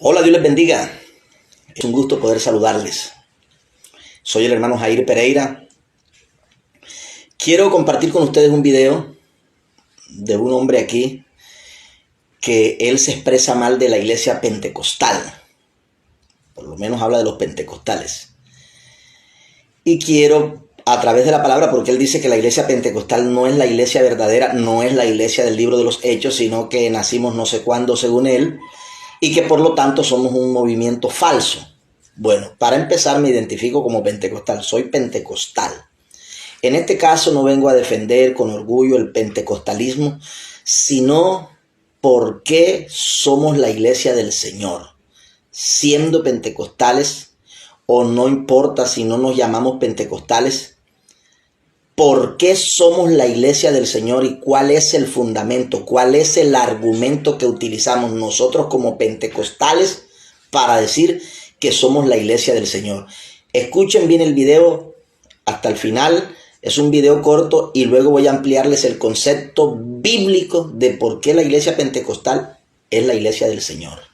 Hola, Dios les bendiga. Es un gusto poder saludarles. Soy el hermano Jair Pereira. Quiero compartir con ustedes un video de un hombre aquí que él se expresa mal de la iglesia pentecostal. Por lo menos habla de los pentecostales. Y quiero, a través de la palabra, porque él dice que la iglesia pentecostal no es la iglesia verdadera, no es la iglesia del libro de los Hechos, sino que nacimos no sé cuándo según él, y que por lo tanto somos un movimiento falso. Bueno, para empezar me identifico como pentecostal, soy pentecostal. En este caso no vengo a defender con orgullo el pentecostalismo, sino por qué somos la iglesia del Señor. Siendo pentecostales, o no importa si no nos llamamos pentecostales, ¿por qué somos la iglesia del Señor y cuál es el fundamento, cuál es el argumento que utilizamos nosotros como pentecostales para decir que somos la iglesia del Señor? Escuchen bien el video hasta el final, es un video corto y luego voy a ampliarles el concepto bíblico de por qué la iglesia pentecostal es la iglesia del Señor.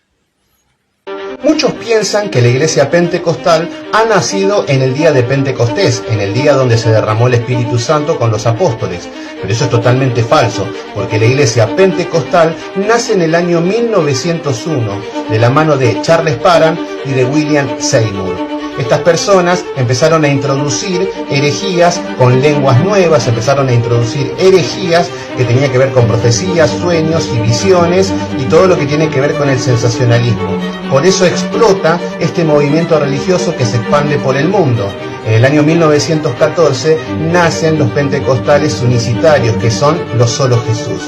Muchos piensan que la iglesia pentecostal ha nacido en el día de Pentecostés, en el día donde se derramó el Espíritu Santo con los apóstoles. Pero eso es totalmente falso, porque la iglesia pentecostal nace en el año 1901, de la mano de Charles Parham y de William Seymour. Estas personas empezaron a introducir herejías con lenguas nuevas, empezaron a introducir herejías que tenían que ver con profecías, sueños y visiones y todo lo que tiene que ver con el sensacionalismo. Por eso explota este movimiento religioso que se expande por el mundo. En el año 1914 nacen los pentecostales unicitarios, que son los solo Jesús.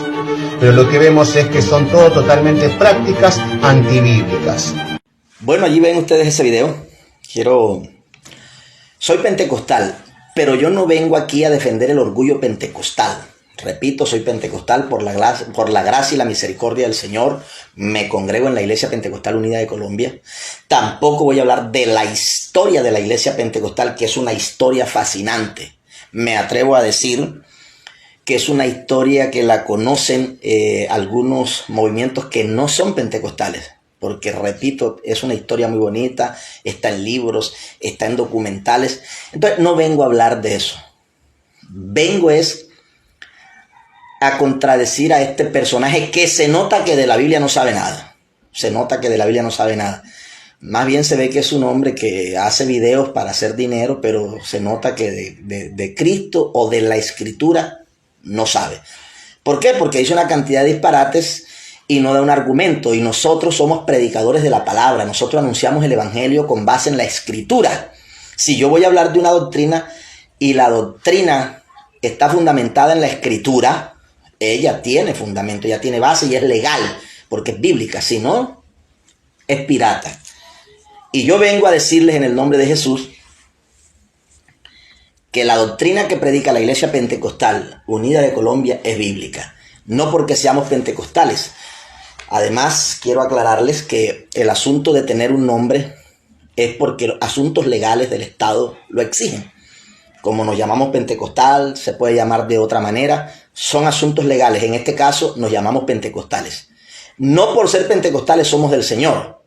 Pero lo que vemos es que son todo totalmente prácticas antibíblicas. Bueno, allí ven ustedes ese video. Soy pentecostal, pero yo no vengo aquí a defender el orgullo pentecostal. Repito, soy pentecostal por la gracia y la misericordia del Señor. Me congrego en la Iglesia Pentecostal Unida de Colombia. Tampoco voy a hablar de la historia de la Iglesia Pentecostal, que es una historia fascinante. Me atrevo a decir que es una historia que la conocen algunos movimientos que no son pentecostales. Porque, repito, es una historia muy bonita, está en libros, está en documentales. Entonces, no vengo a hablar de eso. Vengo a contradecir a este personaje que se nota que de la Biblia no sabe nada. Se nota que de la Biblia no sabe nada. Más bien se ve que es un hombre que hace videos para hacer dinero, pero se nota que de Cristo o de la Escritura no sabe. ¿Por qué? Porque dice una cantidad de disparates y no da un argumento. Y nosotros somos predicadores de la palabra. Nosotros anunciamos el evangelio con base en la Escritura. Si yo voy a hablar de una doctrina y la doctrina está fundamentada en la Escritura, ella tiene fundamento, ella tiene base y es legal, porque es bíblica. Si no, es pirata. Y yo vengo a decirles en el nombre de Jesús que la doctrina que predica la Iglesia Pentecostal Unida de Colombia es bíblica. No porque seamos pentecostales. Además, quiero aclararles que el asunto de tener un nombre es porque los asuntos legales del Estado lo exigen. Como nos llamamos pentecostal, se puede llamar de otra manera, son asuntos legales. En este caso nos llamamos pentecostales. No por ser pentecostales somos del Señor.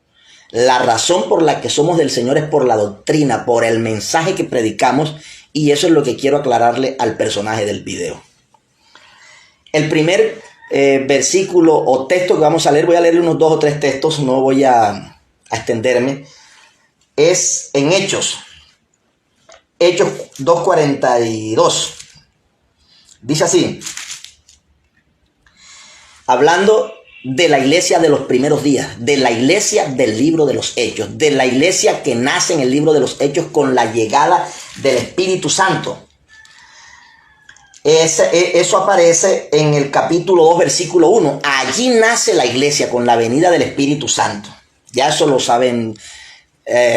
La razón por la que somos del Señor es por la doctrina, por el mensaje que predicamos, y eso es lo que quiero aclararle al personaje del video. El primer versículo o texto que vamos a leer, voy a leer unos 2 o 3 textos, no voy a extenderme, es en Hechos 2:42. Dice así, hablando de la iglesia de los primeros días, de la iglesia del libro de los Hechos, de la iglesia que nace en el libro de los Hechos con la llegada del Espíritu Santo. Eso aparece en el capítulo 2, versículo 1. Allí nace la iglesia con la venida del Espíritu Santo. Ya eso lo saben,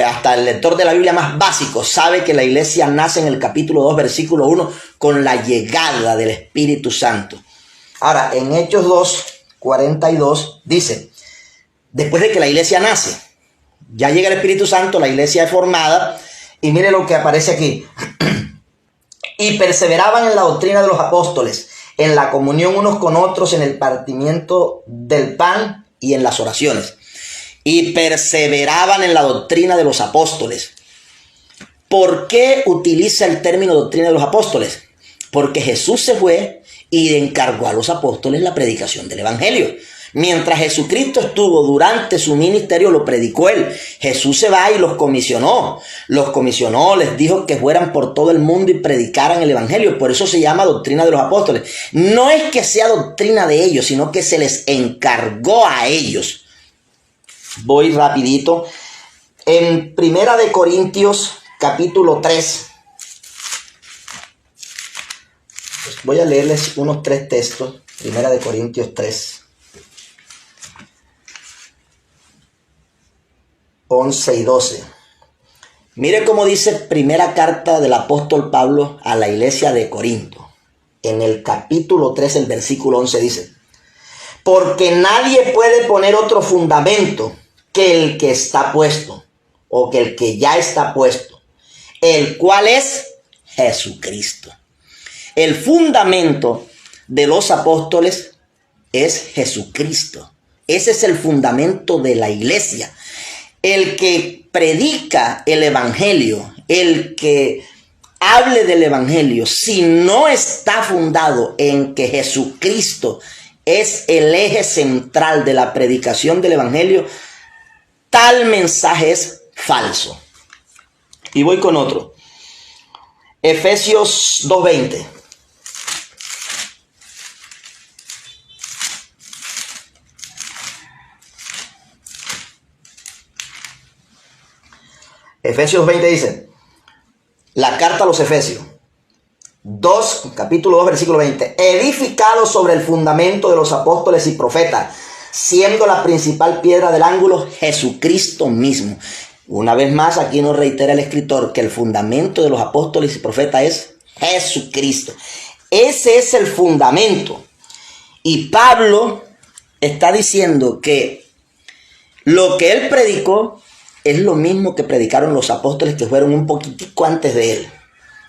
hasta el lector de la Biblia más básico sabe que la iglesia nace en el capítulo 2, versículo 1, con la llegada del Espíritu Santo. Ahora, en Hechos 2:42 dice, después de que la iglesia nace, ya llega el Espíritu Santo, la iglesia es formada, y mire lo que aparece aquí. Y perseveraban en la doctrina de los apóstoles, en la comunión unos con otros, en el partimiento del pan y en las oraciones. y perseveraban en la doctrina de los apóstoles. ¿Por qué utiliza el término doctrina de los apóstoles? Porque Jesús se fue y encargó a los apóstoles la predicación del evangelio. Mientras Jesucristo estuvo durante su ministerio, lo predicó él. Jesús se va y los comisionó. Les dijo que fueran por todo el mundo y predicaran el evangelio. Por eso se llama doctrina de los apóstoles. No es que sea doctrina de ellos, sino que se les encargó a ellos. Voy rapidito. En Primera de Corintios, capítulo 3. Pues voy a leerles unos 3 textos. Primera de Corintios 3. 11 y 12. Mire cómo dice primera carta del apóstol Pablo a la iglesia de Corinto. En el capítulo 3, el versículo 11 dice: porque nadie puede poner otro fundamento que el que está puesto, o que el que ya está puesto, el cual es Jesucristo. El fundamento de los apóstoles es Jesucristo. Ese es el fundamento de la iglesia. El que predica el evangelio, el que hable del evangelio, si no está fundado en que Jesucristo es el eje central de la predicación del evangelio, tal mensaje es falso. Y voy con otro. Efesios 2:20. Efesios 20 dice, la carta a los Efesios, capítulo 2, versículo 20, edificado sobre el fundamento de los apóstoles y profetas, siendo la principal piedra del ángulo Jesucristo mismo. Una vez más, aquí nos reitera el escritor que el fundamento de los apóstoles y profetas es Jesucristo. Ese es el fundamento. Y Pablo está diciendo que lo que él predicó es lo mismo que predicaron los apóstoles que fueron un poquitico antes de él.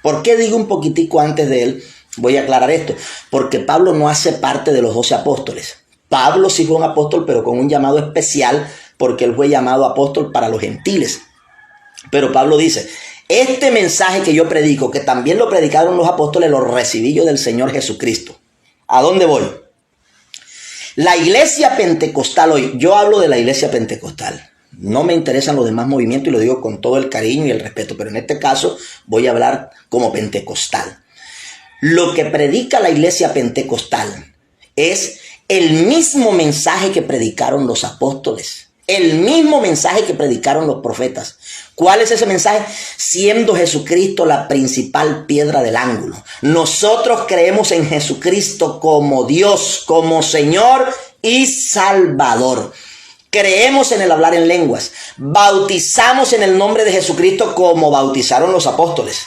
¿Por qué digo un poquitico antes de él? Voy a aclarar esto. Porque Pablo no hace parte de los 12 apóstoles. Pablo sí fue un apóstol, pero con un llamado especial, porque él fue llamado apóstol para los gentiles. Pero Pablo dice, este mensaje que yo predico, que también lo predicaron los apóstoles, lo recibí yo del Señor Jesucristo. ¿A dónde voy? La iglesia pentecostal hoy, yo hablo de la iglesia pentecostal. No me interesan los demás movimientos y lo digo con todo el cariño y el respeto, pero en este caso voy a hablar como pentecostal. Lo que predica la iglesia pentecostal es el mismo mensaje que predicaron los apóstoles, el mismo mensaje que predicaron los profetas. ¿Cuál es ese mensaje? Siendo Jesucristo la principal piedra del ángulo. Nosotros creemos en Jesucristo como Dios, como Señor y Salvador. Creemos en el hablar en lenguas. Bautizamos en el nombre de Jesucristo como bautizaron los apóstoles.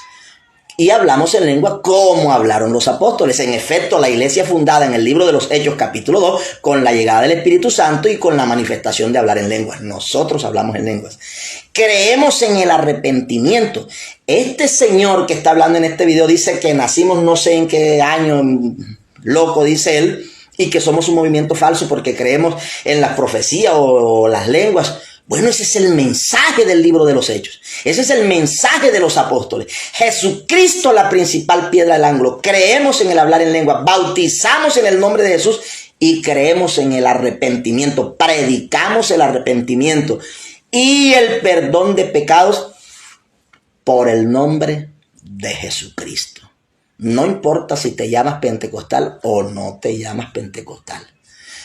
Y hablamos en lengua como hablaron los apóstoles. En efecto, la iglesia fundada en el libro de los Hechos, capítulo 2, con la llegada del Espíritu Santo y con la manifestación de hablar en lenguas. Nosotros hablamos en lenguas. Creemos en el arrepentimiento. Este señor que está hablando en este video dice que nacimos no sé en qué año, loco, dice él, y que somos un movimiento falso porque creemos en las profecías o las lenguas. Bueno, ese es el mensaje del libro de los Hechos. Ese es el mensaje de los apóstoles. Jesucristo, la principal piedra del ángulo. Creemos en el hablar en lengua. Bautizamos en el nombre de Jesús y creemos en el arrepentimiento. Predicamos el arrepentimiento y el perdón de pecados por el nombre de Jesucristo. No importa si te llamas pentecostal o no te llamas pentecostal.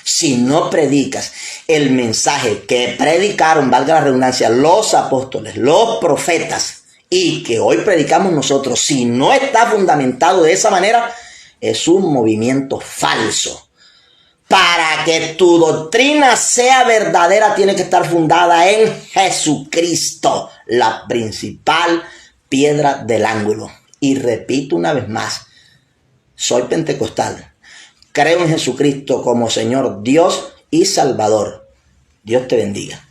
Si no predicas el mensaje que predicaron, valga la redundancia, los apóstoles, los profetas, y que hoy predicamos nosotros, si no está fundamentado de esa manera, es un movimiento falso. Para que tu doctrina sea verdadera, tiene que estar fundada en Jesucristo, la principal piedra del ángulo. Y repito una vez más, soy pentecostal. Creo en Jesucristo como Señor, Dios y Salvador. Dios te bendiga.